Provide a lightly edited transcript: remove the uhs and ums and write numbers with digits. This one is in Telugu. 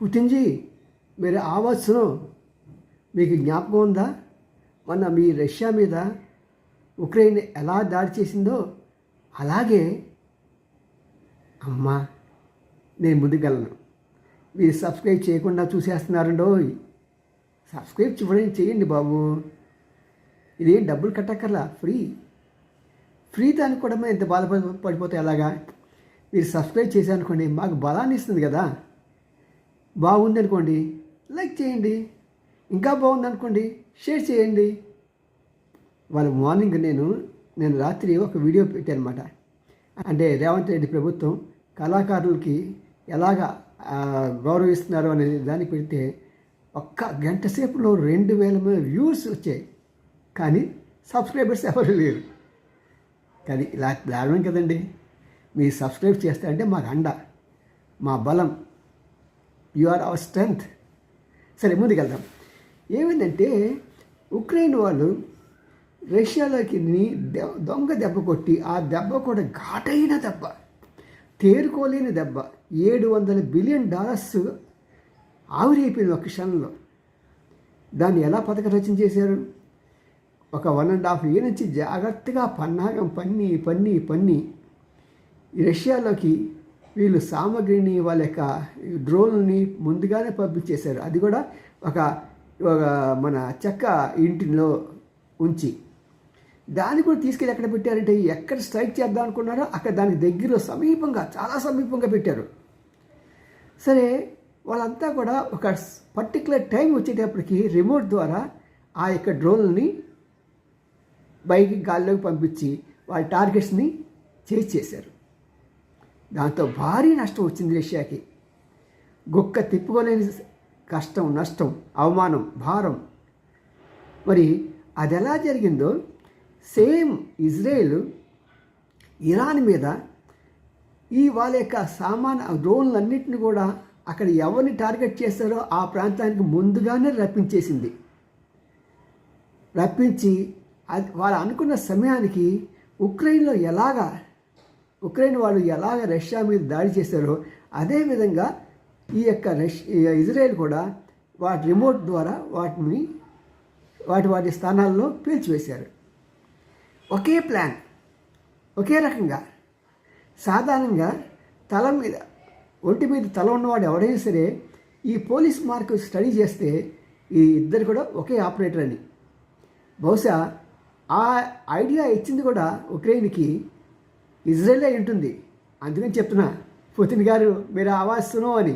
పుతిన్జీ మీరు ఆవాజ్ సునో, మీకు జ్ఞాపకం ఉందా మొన్న మీ రష్యా మీద ఉక్రెయిన్ ఎలా దాడి చేసిందో? అలాగే అమ్మా నేను ముందుకెళ్ళను. మీరు సబ్స్క్రైబ్ చేయకుండా చూసేస్తున్నారండోయ్. సబ్స్క్రైబ్ చేయండి బాబు. ఇదేం డబ్బులు కట్టక్కర్లా, ఫ్రీ దానికి కూడా మేము ఎంత బాధపడిపోతే ఎలాగా? మీరు సబ్స్క్రైబ్ చేశారనుకోండి, మాకు బలాన్ని ఇస్తుంది కదా. బాగుంది అనుకోండి లైక్ చేయండి, ఇంకా బాగుంది అనుకోండి షేర్ చేయండి. వాళ్ళ మార్నింగ్ నేను రాత్రి ఒక వీడియో పెట్టాను అనమాట. అంటే రేవంత్ రెడ్డి ప్రభుత్వం కళాకారులకి ఎలాగా గౌరవిస్తున్నారు అనే దానికి పెడితే ఒక్క గంట సేపులో 2000 వ్యూస్ వచ్చాయి. కానీ సబ్స్క్రైబర్స్ ఎవరు లేరు. కానీ ఇలా దారుణం కదండి. మీరు సబ్స్క్రైబ్ చేస్తారంటే మాకు అండ, మా బలం. You are our strength. సరే ముందుకెళ్దాం. ఏమైందంటే ఉక్రెయిన్ వాళ్ళు రష్యాలోకి దొంగ దెబ్బ కొట్టి, ఆ దెబ్బ కూడా ఘాటైన దెబ్బ, తేరుకోలేని దెబ్బ. $700 బిలియన్ ఆవిరైపోయింది ఒక క్షణంలో. దాన్ని ఎలా పథక రచన చేశారు? ఒక 1.5 year నుంచి జాగ్రత్తగా పన్నాగం పన్ని రష్యాలోకి వీళ్ళు సామగ్రిని, వాళ్ళ యొక్క డ్రోన్ని ముందుగానే పంపించేశారు. అది కూడా ఒక మన చెక్క ఇంటిలో ఉంచి దాన్ని కూడా తీసుకెళ్ళి ఎక్కడ పెట్టారంటే, ఎక్కడ స్ట్రైక్ చేద్దాం అనుకున్నారో అక్కడ దానికి దగ్గరలో చాలా సమీపంగా పెట్టారు. సరే వాళ్ళంతా కూడా ఒక పర్టికులర్ టైం వచ్చేటప్పటికి రిమోట్ ద్వారా ఆ యొక్క డ్రోన్ని పైకి గాల్లోకి పంపించి వాళ్ళ టార్గెట్స్ని చేశారు. దాంతో భారీ నష్టం వచ్చింది రష్యాకి. గొక్క తిప్పుకోలేని కష్టం, నష్టం, అవమానం, భారం. మరి అది ఎలా జరిగిందో సేమ్ ఇజ్రాయెల్ ఇరాన్ మీద వాళ్ళ యొక్క డ్రోన్లన్నింటినీ కూడా అక్కడ ఎవరిని టార్గెట్ చేస్తారో ఆ ప్రాంతానికి ముందుగానే రప్పించి వాళ్ళు అనుకున్న సమయానికి ఉక్రెయిన్ వాళ్ళు ఎలాగ రష్యా మీద దాడి చేశారో అదేవిధంగా ఈ యొక్క ఇజ్రాయెల్ కూడా వాటి రిమోట్ ద్వారా వాటి స్థానాల్లో పేల్చివేశారు. ఒకే ప్లాన్, ఒకే రకంగా. సాధారణంగా ఒంటి మీద తల ఉన్నవాడు ఎవరైనా సరే ఈ పోలీస్ మార్క్ స్టడీ చేస్తే ఈ ఇద్దరు కూడా ఒకే ఆపరేటర్ అని. బహుశా ఆ ఐడియా ఇచ్చింది కూడా ఉక్రెయిన్కి ఇజ్రాయెల్ అయి ఉంటుంది. అందుకని చెప్తున్నా, పుతిన్ గారు మీరు ఆవాజ్ సునో అని.